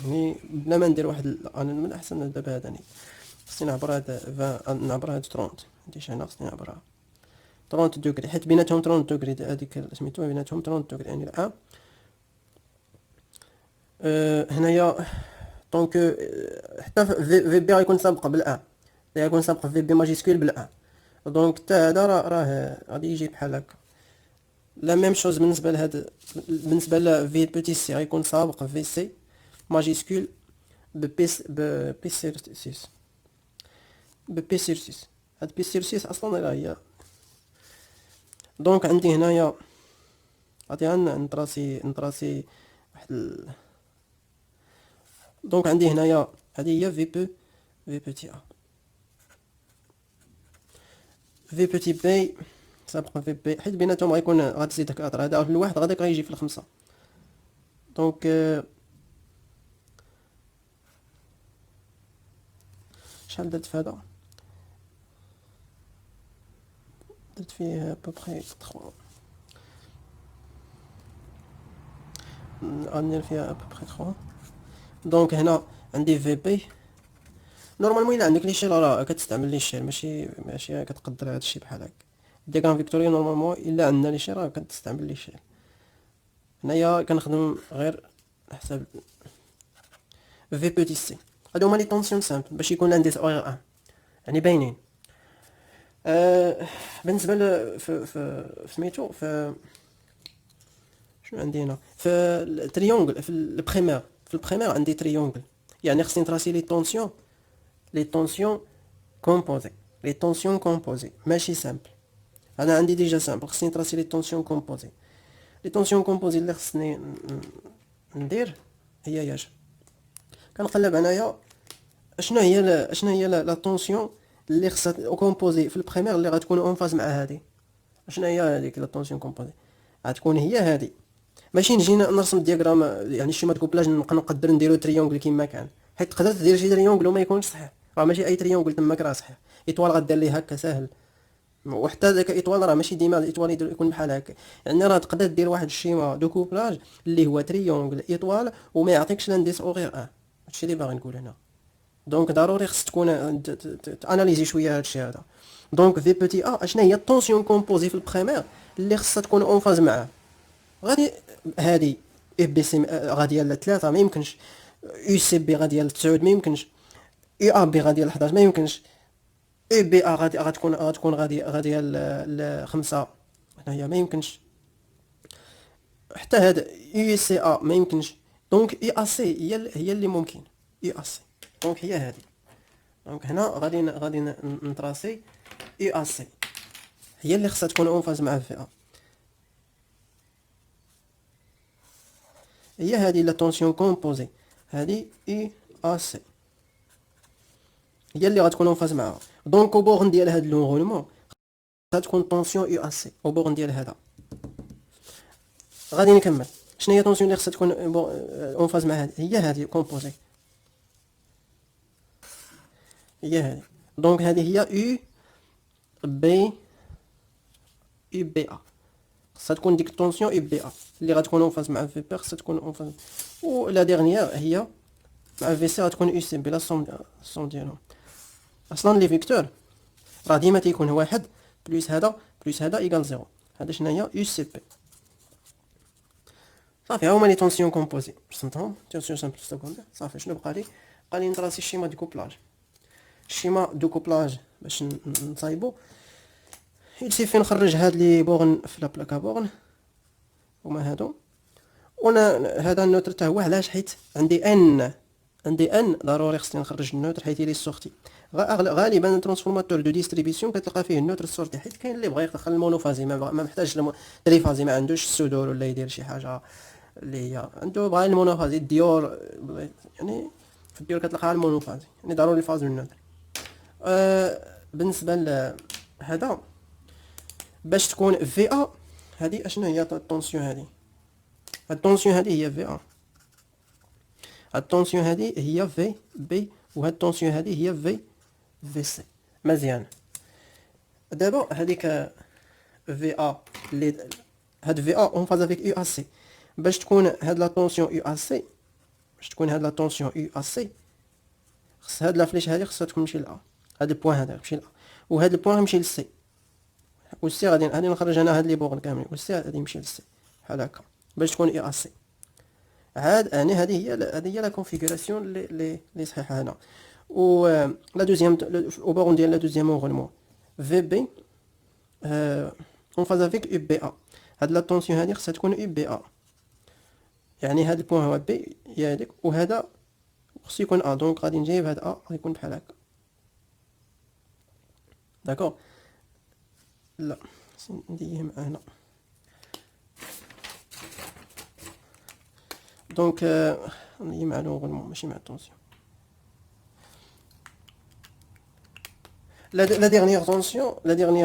يعني بلا ما ندير واحد انا من احسن نبدا بهذا. يعني خصني نعبر هذا نعبر هاد 30 نديش هنا خصني نعبرها 30 دوغري حيت بيناتهم 30 دوغري هذيك سميتو بيناتهم 30 دوغري يعني الان هنايا دونك حتى في بي غيكون سابق بالان، غيكون سابق في بي ماجيسكول بالان. دونك حتى هذا راه غادي يجي بحال هكا. لا ميم شوز بالنسبه لهاد بالنسبه ل في بوتي سي غيكون سابق في سي ماجيسكول بي سير 6 بي سير 6. هاد بي سير 6 اصلا راه هي. دونك عندي هنايا غادي نطراسي واحد دونك عندي هنايا هذه هي في بوتي ا، في بوتي بي سابق في بي حيت بيناتهم غيكون غتزيد هكا هذا في الواحد غادي غيجي في الخمسة. دونك شحال درت في هذا؟ درت فيه بوبخي 3 غندير فيها بوبخي 3. دونك هنا عندي في بي نورمالمون الا عندك لي شيل راه كتستعمل لي شيل ماشي كتقدر هادشي بحال هكا. ديغرام فيكتوريال نورمالمون الا عندنا لي شيل راه كتستعمل لي شيل. هنايا كنخدم غير حساب في بوتي سي. هادو هما لي طونسيون سامبل باش يكون لانديس اوغير 1 يعني باينين. بالنسبه في سميتو في شنو عندي هنا في التريونغل في البريمير. في البريمير عندي تريونغل يعني خصني نتراسي لي طونسيون كومبوزي. لي طونسيون كومبوزي ماشي سامبل. انا عندي ديجا سامبل خصني نتراسي لي طونسيون كومبوزي. لي طونسيون كومبوزي اللي خصني ندير هي ياش كنقلب انايا شنو هي لا طونسيون اللي خصها كومبوزي في البريمير اللي غتكون اون فاز مع هذه. شنو هي هذيك لا طونسيون كومبوزي؟ غتكون هي هذه. ماشي نجي نرسم دياغرام يعني شي كوبلاج نقدر نديرو تريونغل كيما كان، حيت تقدر دير شي تريونغل وما يكونش صحيح. راه ماشي اي تريونغل تماك راه صحيح. ايطوال غدير ليه هكا ساهل، وحتى داك ايطوال راه ماشي ديما الايطوال يكون بحال هكا. يعني راه تقدر دير واحد الشيما دو كوبلاج اللي هو تريونغل ايطوال وما يعطيكش لانديس اوغير هادشي اللي باغي نقول هنا. دونك ضروري خص تكون تاناليزي شويه هادشي هذا. دونك في بوتي اشنا هي الطونسيون كومبوزي في البريمير اللي خصها تكون اون فاز معاه. غادي هادي اف بي سي غادي ل 3 ما يمكنش، يو سي بي غادي ل 9 ما يمكنش، اي ا بي غادي ل 11 ما يمكنش، اي بي ا غتكون غادي ل 5 هنايا ما يمكنش، حتى هذا يو سي ا ما يمكنش. دونك اي ا سي هي اللي ممكن اي ا سي. دونك هي هذه. دونك هنا غادي نتراسي اي ا سي هي اللي خصها تكون اون فاز مع في ا. هي هذه لا طونسيون كومبوزي، هذه اي ا سي هي اللي غتكون اون فاز معاها. دونك او بورن ديال هاد لونغولمون غتكون طونسيون يو ا سي او بورن ديال هذا. غادي نكمل. شنو هي طونسيون اللي خصها تكون اون فاز مع هذه؟ هي هذه كومبوزي، هي هذه. دونك هذه هي يو بي ا، خصها تكون ديك الطونسيون يو بي ا اللي غتكون اون فاز مع في بي، خصها تكون اون فاز. و لا ديرنيير هي مع في سي غتكون يو سي بي. لا سوم ديالهم اصلا لي فيكتور راه ديما تيكون واحد بلس هذا ايكال زيرو. هذا شنو هي؟ يو سي بي. صافي هاهما لي طونسيون كومبوزي رسمتهم تونسيون سامبل سكوندير. صافي شنو بقى لي؟ بقى لي نطراسي الشيما دو كوبلاج. الشيما دو كوبلاج باش نصايبو يلسيفي نخرج هاد لي بورن في لا بلاكا بورن هما هادو. وانا هذا النوتر حتى هو علاش؟ حيت عندي ان ضروري خصني نخرج النوتر حيت لي سورتي. غالبا الترانسفورماتور دو ديستريبيسيون كتلقى فيه النوتر سورتي، حيت كاين اللي بغى يدخل المونوفازي ما محتاجش تريفازي، ما عندوش السودور ولا يدير شي حاجه اللي هي عنده بغى المونوفازي. الديور يعني في الديور كتلقاها المونوفازي، يعني ضروري الفاز من النوتر. بالنسبه لهذا باش تكون في ا، هذه اشنو هي الطونسيون؟ هذه الطونسيون هذه هي في ا، الطونسيون هذه هي في بي، وهاد الطونسيون هذه هي في سي. مزيان. دابا هذيك في ا اللي هاد في ا اون فاز افيك يو ا سي، باش تكون هاد لا طونسيون يو ا سي، باش تكون هاد لا طونسيون يو ا سي خص هاد لا فليش هذه خصها تكون تمشي ل ا، هاد البوان هذا يمشي ل ا، وهاد البوان يمشي للسي، والسي غادي نخرج انا هاد لي بورن كاملين، والسي غادي يمشي للسي بحال هكا باش تكون اي ا سي. عاد يعني هذه هي لا كونفيغوراسيون اللي صحيحه هنا. و لا دوزيام او بورن ديال لا دوزيام اونغولمون في بي اون فاز افيك يو بي ا. هاد لا طونسيون هذه خصها تكون يو بي ا، يعني هاد البوان هو بي هي هذيك، وهذا خصو يكون ا. دونك غادي نجيب هاد ا غادي يكون بحال هكا. داكوغ. لا نديه مع هنا. دونك نديه مع لونغولمون ماشي مع الطونسيون. لا ديرنيير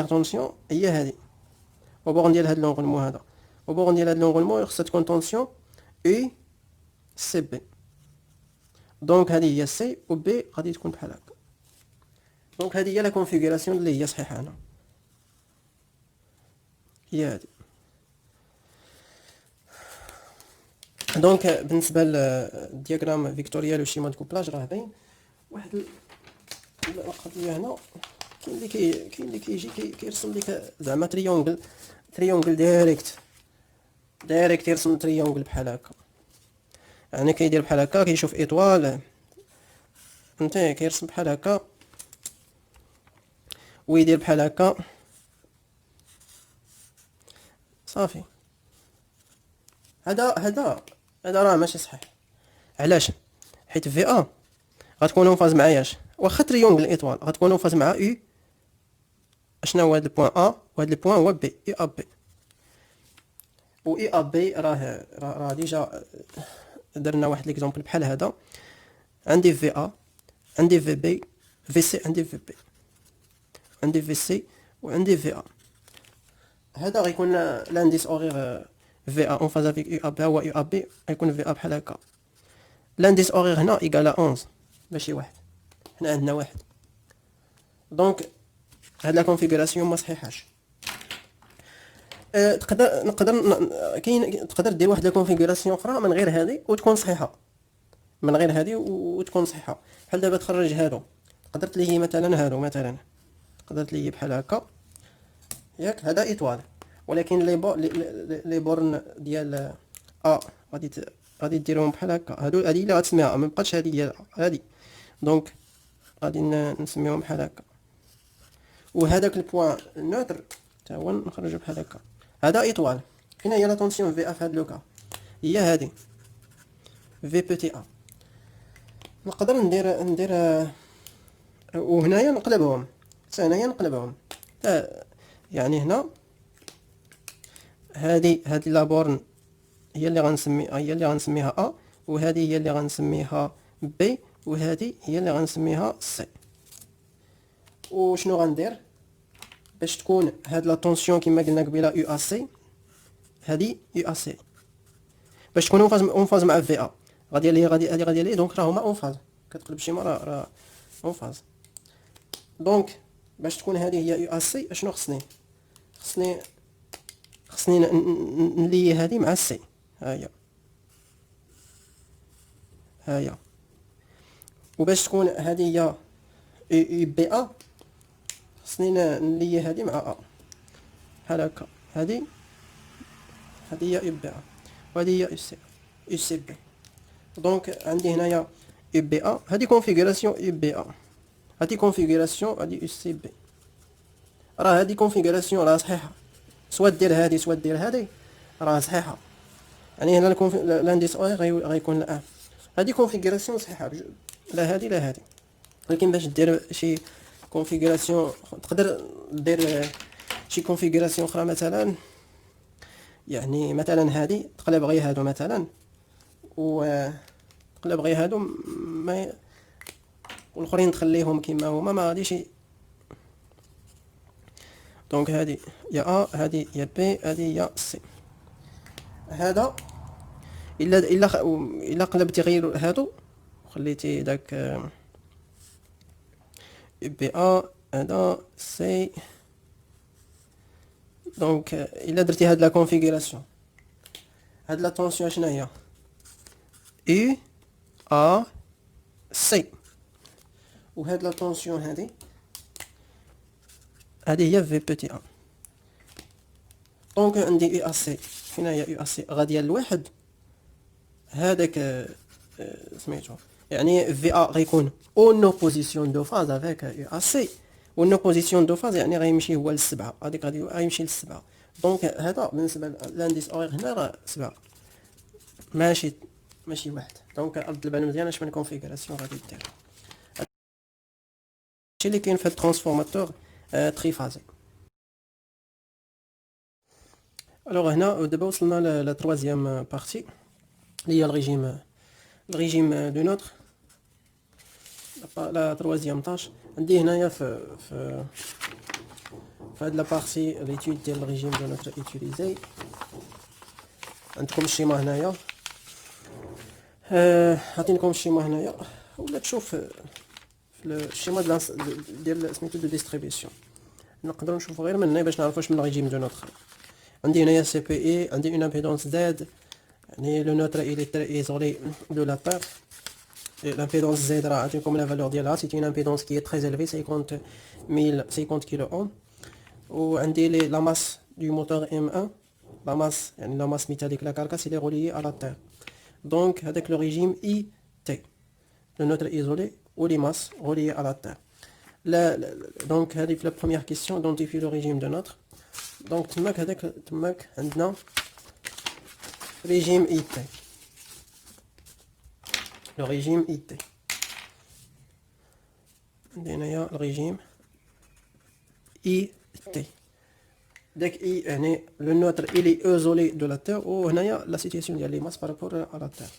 طونسيون هي هذه. او بورن ديال هاد لونغولمون هذا، او بورن ديال هاد لونغولمون خصها تكون طونسيون اي سي بي. دونك هذه هي سي، و بي غادي تكون بحال هكا. دونك هذه هي لا كونفيغوراسيون اللي هي صحيحه هنا، هي هذه. دونك بالنسبه للدياغرام فيكتوريال وشيما دو كوبلاج راه باين واحد القضيه هنا. كاين اللي كيجي كيرسم لك زعما تريونغل دايريكت يرسم تريونغل بحال هكا، يعني كيدير بحال هكا، كيشوف ايطوال فهمتي، كيرسم بحال هكا ويدير بحال هكا. صافي هذا راه ماشي صحيح. علاش؟ حيت في ا غتكون اون فاز مع ياش، واخا تريونغل ايطوال غتكون اون فاز مع يو. اشنو هو هاد البوان ا وهاد البوان هو بي، اي ا بي. و اي ا بي راه ديجا درنا واحد ليكزامبل بحال هذا. عندي في ا، عندي في بي، في سي، عندي في بي، عندي في سي، وعندي في ا. هذا غيكون لانديس اورير في ا اون فاز افيك يو ا بي هو يو ا بي، غيكون في ا بحال هكا. لانديس اورير هنا ايكال 11 ماشي واحد، هنا عندنا واحد. دونك هاد لا كونفيغوراسيون ما صحيحاش. تقدر دير واحد لا كونفيغوراسيون اخرى من غير هذه وتكون صحيحه، وتكون صحيحه. بحال دابا تخرج هادو، تقدر تليه مثلا هادو، مثلا تقدر تليه بحال هكا ياك، هذا ايطوال، ولكن لي بورن ديال ا غادي ديرهم بحال هكا. هادو هذه اللي غتسميها ما بقاتش هذه هي هذه. دونك غادي نسميهم بحال هكا، وهذاك البوان نوتر حتى هو نخرجو بحال هكا. هذا ايطوال. فين هي لا طونسيون في ا في هاد لوكا؟ هي هذه في بوتي ا. نقدر ندير وهنايا نقلبهم، هنايا نقلبهم. يعني هنا هذه لا بورن هي اللي غنسميها A، وهذه هي اللي غنسميها B، وهذه هي اللي غنسميها C. وشنو غندير باش تكون هاد لا طونسيون كما قلنا قبيله يو ا سي، هذه يو ا سي باش تكون اون فاز مع في ا، غادي لي غادي لي دونك راهما اون فاز، كتقلب شي مره راه اون فاز. دونك باش تكون هذه هي يو ا سي اشنو خصني نلي هذه مع السي، ها هي. وباش تكون هذه هي يو بي ا خصني نلي هذه مع ا بحال هكا، هذه هي يو بي ا وهذه هي يو سي بي. دونك عندي هنايا يو بي ا، هذه كونفيغوراسيون يو بي ا، هذه كونفيغوراسيون هذه يو سي بي. راه هذه كونفيغوراسيون راه صحيحه، سواء دير هذه سواء دير هذه راه صحيحه. يعني هنا لانديس او غيكون الان هذه كونفيغوراسيون صحيحه، لا هذه لا هذه. ولكن باش دير شي كونفيغوراسيون تقدر دير شي كونفيغوراسيون اخرى، مثلا يعني مثلا هذه تقلب غير هادو مثلا، و تقلب غير هادو ما والاخرين تخليهم كيما هما ما غاديش. دونك هذه يا ا، هذه يا بي، هذه يا سي. هذا الا قلبتي غير هادو وخليتي داك بي ا هذا سي، دونك الا درتي هاد لا كونفيغوراسيون، هاد لا طونسيون شنو هي يو ا سي، وهاد لا طونسيون هذه هي في بوتي ا. دونك عندي يو ا سي، فين هي يو ا سي غاديه لواحد، هذاك سميتو يعني في ا غيكون اون اوبوزيسيون دو فاز افيك يو ا سي، اون اوبوزيسيون دو فاز يعني غيمشي هو للسبعه، هذيك غيمشي للسبعه. دونك هذا بالنسبه لانديس اوغ هنا راه سبعه ماشي واحد. دونك ارد البال مزيان اش من كونفيغوراسيون غادي دير. هادشي اللي كاين في الترانسفورماتور تري فازي. الوغ هنا دابا وصلنا لا تروازيام بارتي اللي هي الريجيم دو نوتر، لا تروازيام طاش. عندي هنايا في هاد لا بارتي ليتود ديال الريجيم دو نوتر ايتيليزي. عندكم الشيما هنايا، عطينكم الشيما هنايا، ولا تشوف في الشيما ديال سميتو دو ديستريبيسيون. نقدروا نشوفوا غير من هنا باش نعرفوا واش من الريجيم دو نوتر. عندي هنايا سي بي اي، عندي اون امبيدونس زد، يعني لو نوتر il est très isolé de la Terre. L'impédance Z راه عطيكم la valeur ديالها، c'est une impédance qui est très élevée، 50 كيلو اوم. وعندي la masse du moteur M1، la masse يعني la masse métallique la carcasse elle est reliée à la Terre. Donc avec le régime IT، le neutre isolé ou les masses reliées à la Terre. Donc هذه في la première question identifier le régime de neutre. Donc تماك عندنا régime IT، le régime IT. عندنا le régime IT. داك اي يعني لو نوتر il est isolé de la Terre، وهنايا la situation ديال les masses par rapport à la Terre.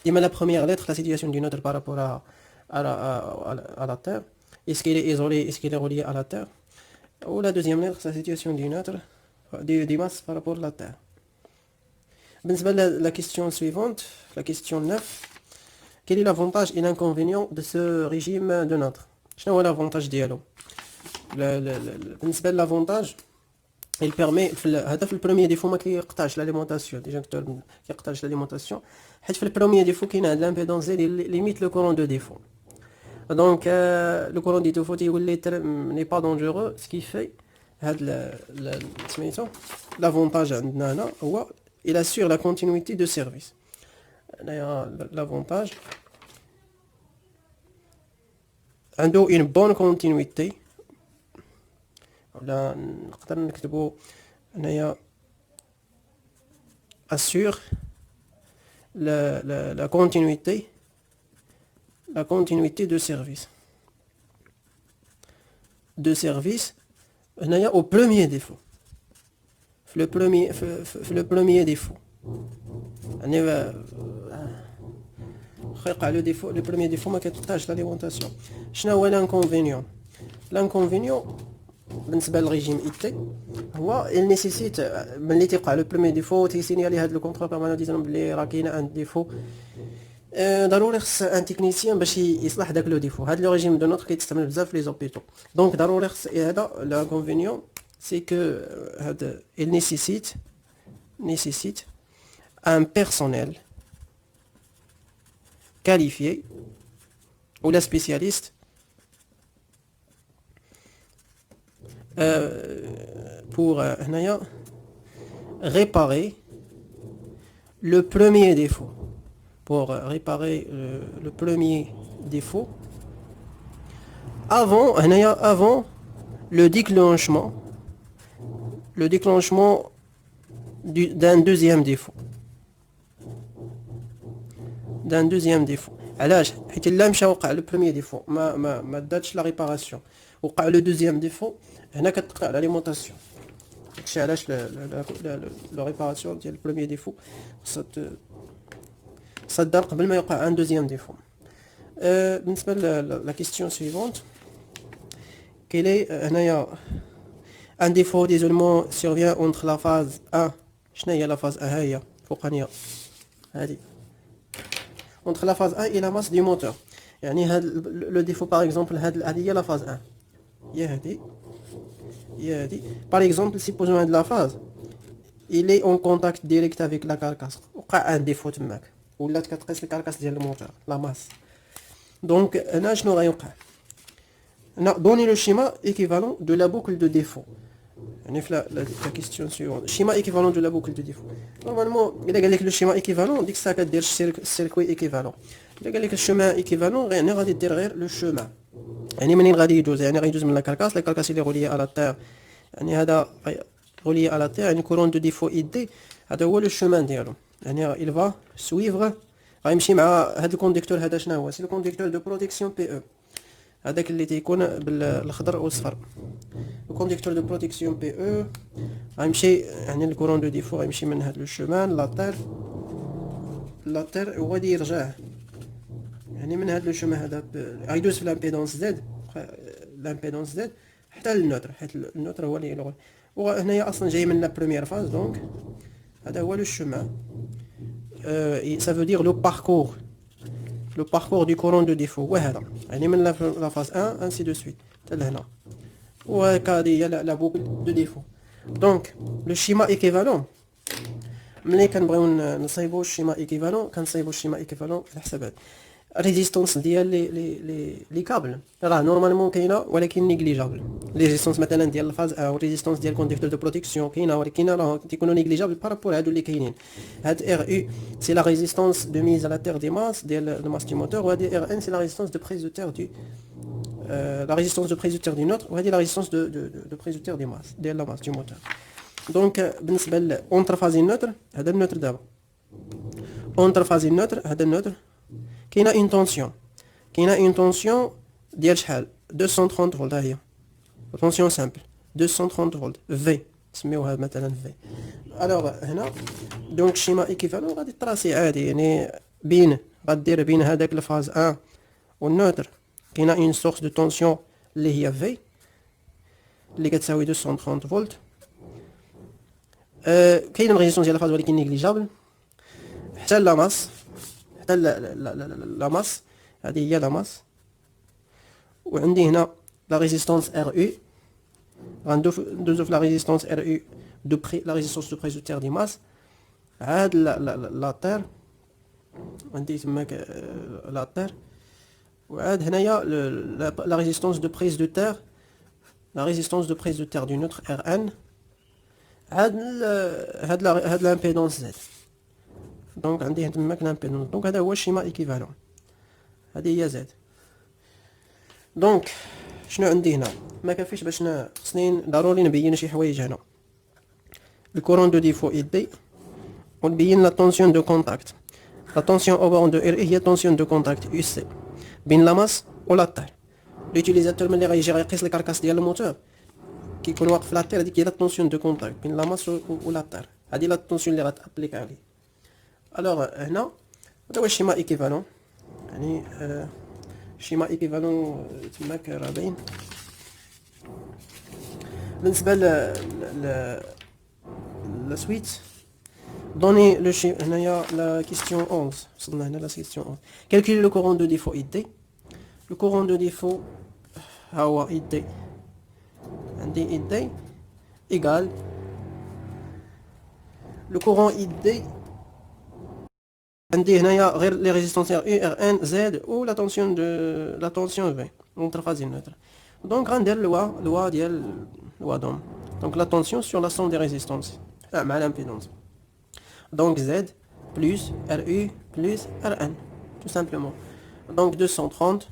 ديما la première lettre la situation du neutre par rapport à la Terre. Est-ce qu'il est isolé, est-ce qu'il est relié à la Terre. Ou la deuxième lettre la situation du neutre des masses par rapport à la Terre. بالنسبة la question suivante, la question 9. Quel est l'avantage et l'inconvénient de ce régime de neutre. شنو هو l'avantage ديالو. بالنسبة l'avantage il permet هذا في البروميير ديفو ما كيقطعش لاليمونطاسيون، ديجاكتور كيقطعش لاليمونطاسيون، حيت في البروميير ديفو كاين هاد لامبيدونس ديال ليميت لو كورون دو ديفو. دونك لو كورون دو ديفو تيولي ني با دونجورو، سكي في هاد سميتو لافونتاج عندنا هنا هو il assure la continuité de service. هنايا لافونتاج عنده une bonne continuité، ولا نقدر نكتبو هنايا assure la continuité de service هنايا au premier défaut. في le premier défaut يعني يقع لو ديفو لو بروميير ديفو ما كتلقاش لاليمونطاسيون. شنو هو لانكونفينيون؟ لانكونفينيون بالنسبه للريجيم اي تي هو il nécessite ملي تيقع لو بروميير ديفو تيسينيالي هاد لو كونطرا بيرمانون ديزون بلي راه كاينه ان ديفو. ضروري خص ان تكنيسيان باش يصلح داك لو ديفو. هاد لو ريجيم دو نوتر كيتستعمل بزاف في لي زوبيتو. دونك ضروري خص هذا لانكونفينيون سي كو هاد il nécessite un personnel qualifié ou la spécialiste pour réparer le premier défaut. Pour réparer le premier défaut avant le déclenchement d'un deuxième défaut. علاش؟ حيت الا مشى وقع لو بروميير ديفو ما داتش لا ريباراسيون، وقع لو دوزيام ديفو، هنا كتقطع لاليمونطاسيون. داكشي علاش لا ريباراسيون ديال البروميير ديفو خصها دار قبل ما يوقع ان دوزيام ديفو. بالنسبه لا كيستيون سويفونت كاين هنايا ان ديفو ديزولمون سيرفيان اونتر لا فاز 1. شنو هي لا فاز 1؟ ها هي فوقانيه هادي entre la phase 1 et la masse du moteur. يعني le défaut par exemple هذه هي la phase 1 هي هذه par exemple supposons de la phase il est en contact direct avec la carcasse وقع un défaut تماك ولات كتقيس الكاركاس ديال الموتور لا ماس. دونك هنا شنو غيوقع؟ هنا دوني لو شيما équivalent de la boucle de défaut. يعني في la question suivante schéma équivalent de la boucle de défaut. Normalement إلا قال لك لو شيما équivalent ديك الساعه كدير السيركوي équivalent. إلا قال لك الشومان équivalent يعني غادي دير غير لو شومان، يعني منين غادي يدوز، يعني غيدوز من لا كاركاس اللي غوليه على التير، يعني هذا غوليه على التير، يعني كورون دو ديفو اي دي هذا هو لو شومان ديالو، يعني il va suivre غيمشي مع هذا الكونديكتور. هذا شنو هو؟ سي لو كونديكتور دو بروتيكسيون بي او، هذاك اللي تيكون بالخضر والصفر. لو كونديكتور دو بروتيكسيون بي او غيمشي، يعني الكورون دو ديفو غيمشي من هذا لو شومان لاتير وغادي يرجع، يعني من هذا لو شومان هذا غيدوز في لامبيدونس زد حتى للنوتر، حيت النوتر هو اللي يلغي. وهنايا اصلا جاي من لا بروميير فاز، دونك هذا هو لو شومان. ça veut dire le parcours du courant de défaut. وهذا يعني من la phase 1 ainsi de suite حتى لهنا، وهكا هي la boucle de défaut. دونك لو شيما équivalent ملي كنبغيو نصايبو الشيما ايكيفالون كنصايبو الشيما ايكيفالون على حساب الريزيستونس ديال لي كابل راه نورمالمون كاينه ولكن نيغليجابل. ريزيستونس مثلا ديال الفاز او ريزيستونس ديال كونديكتور دو بروتيكسيون كاينه، ولكن راه تيكونوا نيغليجابل بارابور هادو اللي كاينين. هاد ار او سي لا ريزيستونس دو ميز على تير دي ماس ديال الماس دي موتور، وهادي ار ان سي لا ريزيستونس دو بريز دو تير دو la résistance de prise de terre du nôtre, وهذه la résistance de prise de terre des masses ديال la masse du moteur. دونك بالنسبه لونتر فازي النوتر، هذا النوتر دابا اونتر فازي النوتر، هذا النوتر كاينه اون طونسيون ديال شحال 230 فولت. ها هي طونسيون سامبل 230 فولت في، نسميوها مثلا في. الوغ هنا دونك شيما ايكيفالون غادي تراسي عادي، يعني غدير بين هذاك الفاز 1 والنوتر كاينه اون سورس دو طونسيون اللي هي في اللي كتساوي 230 فولت. كاينه ريزيستونس ديال الفاز ولكن نيغليجابل، حتى لا ماس، حتى لا ماس، هذه هي لا ماس. وعندي هنا لا ريزيستونس ار او، غندوزو في لا ريزيستونس ار او دو بري، لا ريزيستونس دو بريز دو تير دي ماس. عاد لا تير عندي تماك لا تير، وعاد هنايا لا ريزيستونس دو بريز دو تير، لا ريزيستونس دو بريز دو تير دو نوتر ار ان، هاد لامبيدونس زد. دونك عندي تماك لامبيدونس، دونك هذا هو الشيما ايكيفالون، هذه هي زد. دونك شنو عندي هنا؟ ما كافيش باش خصني ضروري نبين شي حوايج هنا. الكورون دو ديفو اي دي، ونبين لا طونسيون دو كونتاكت. لا طونسيون او بون دو ار هي طونسيون دو كونتاكت يو سي بين لا ماس و لا تير. لوتيليزاتور ملي غيجي غيقيس الكاركاس ديال الموتور كيكون واقف في لا تير، هذيك هي لا طونسيون دو كونتاكت بين لا ماس و لا تير، هذه لا طونسيون اللي غتابليك عليه. الوغ هنا هذا هو الشيما ايكيفالون، يعني الشيما ايكيفالون تماك راه باين. بالنسبه لا سويت دوني لو شي هنايا لا كيستيون 11 وصلنا هنا لا كيستيون 11. كالكولي لو كورون دو ديفو اي دي. لو كورون دو ديفو ها هو اي دي، عندي اي دي ايكال لو كورون اي دي، عندي هنايا غير لي ريزيستونسيير اي ار ان زد و لا طونسيون في اونتر فازي نوتر. دونك غندير لوا ديال لوا دوم، دونك لا طونسيون سور لا سوم دي ريزيستونس مع لامبيدونس. Donc Z plus RU plus RN, tout simplement. Donc 230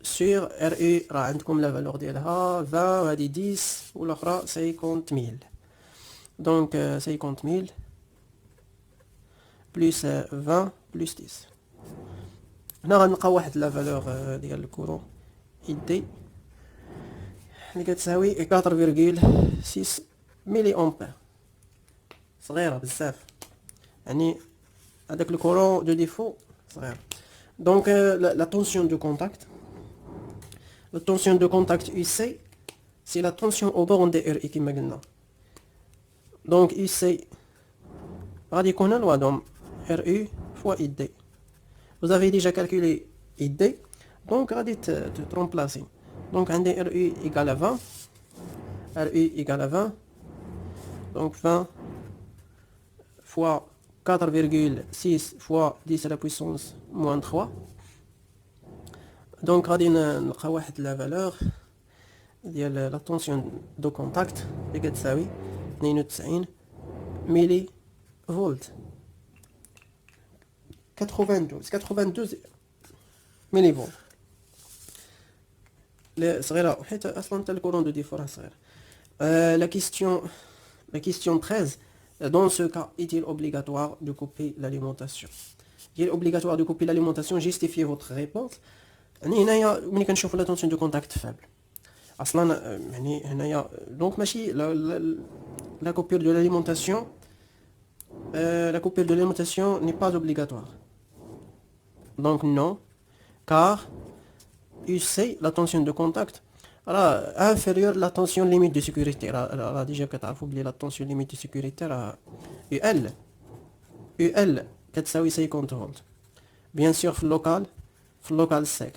sur RU, راه عندكم la valeur ديالها 20 وهذه 10 والاخرى 50,000. Donc 50,000 plus 20 plus 10. هنا غنلقاو واحد la valeur ديال الكورون ID اللي كتساوي 4,6 ملي امبير. صغيرة بزاف، يعني هذاك لو كورون دو ديفو صغير. دونك لا طونسيون دو كونتاكت، لا طونسيون دو كونتاكت يو سي سي لا طونسيون او بورن دي ار اي كيما قلنا. دونك يو سي غادي يكون لوا دوم ار اي فوا اي دي. وزافي ديجا كالكولي اي دي، دونك غادي ترومبلاسي. دونك عندي ار اي ايكال 20، ار اي ايكال 20، دونك 20 fois 4,6 fois 10 à la puissance moins 3. Donc غادي نلقى واحد لا فالور ديال لا طونسيون دو كونتاكت اللي كتساوي 92 ملي فولت. 92 ملي فولت صغيره، حيت اصلا حتى الكورون دو ديفو راه صغير. La question 13. Dans ce cas, est-il obligatoire de couper l'alimentation? Il est obligatoire de couper l'alimentation. Justifiez votre réponse. هنايا ملي كنشوفوا لا طونسيون دو كونتاكت فابل اصلا، يعني هنايا دونك ماشي لا كوبير دو l'alimentation. La coupure de l'alimentation n'est pas obligatoire. Donc non, car UC, la tension de contact, راه inférieure la tension limite de sécurité. راه ديجا كتعرفوا بلي la tension limite de sécurité راه UL كتساوي 50 فولت. بيان سور في اللوكال سيك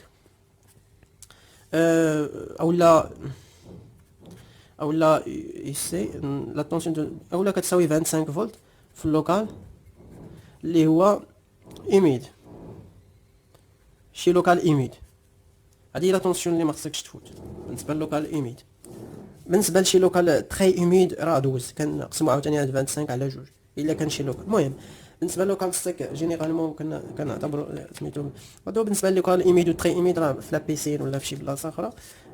اولا يسي لا طونسيون دو اولا كتساوي 25 فولت في اللوكال اللي هو ايميد، شي لوكال ايميد. هذه لا طونسيون اللي ما خصكش تفوت بالنسبه للوكال ايميد. بالنسبه لشي لوكال تري ايميد راه دوز كنقسموا عاوتاني هاد 25 على جوج الا كان شي لوكال. المهم بالنسبه للوكال ستيك جينيرالمون كنعتبروا سميتو هادو. بالنسبه للوكال ايميد و تري ايميد راه في لا بيسين ولا في شي بلاصه اخرى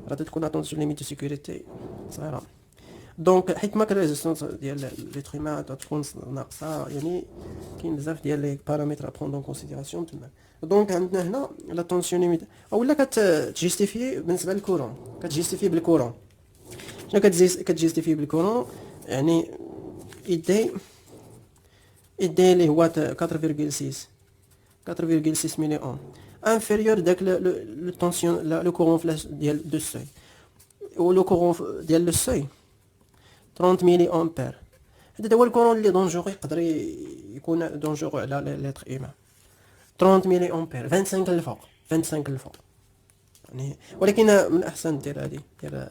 راه تكون اتونسيون ليميت دو سيكوريتي صغيره. دونك حيت ما كريزيستونس ديال ليتريما تكون ناقصه، يعني كاين بزاف ديال لي بارامتر ابروندون كونسيديراسيون تما. دونك عندنا هنا لا طونسيون ليميت اولا كتجيستيفي بالنسبه للكورون، كتجيستيفي بالكورون. شنو كتجيستيفي بالكورون؟ يعني ايدي اللي هو 4,6 ملي اوم انفيريور داك لو طونسيون لو كورون فلاش ديال دو سوي، و لو كورون ديال لو سوي 30 ملي امبير. هذا هو الكورون اللي دونجورو، يقدر يكون دونجورو على ليتر ايمان. 30 ملي امبير 25 الفوق يعني. ولكن من الاحسن دير هذه، دير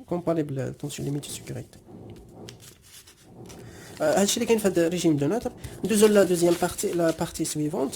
كومباري بالطونسيون ليميت سيكوريتي. هادشي اللي كاين في هذا الريجيم دو نوتر. ندوزو لا دوزيام بارتي، لا بارتي سويفونت.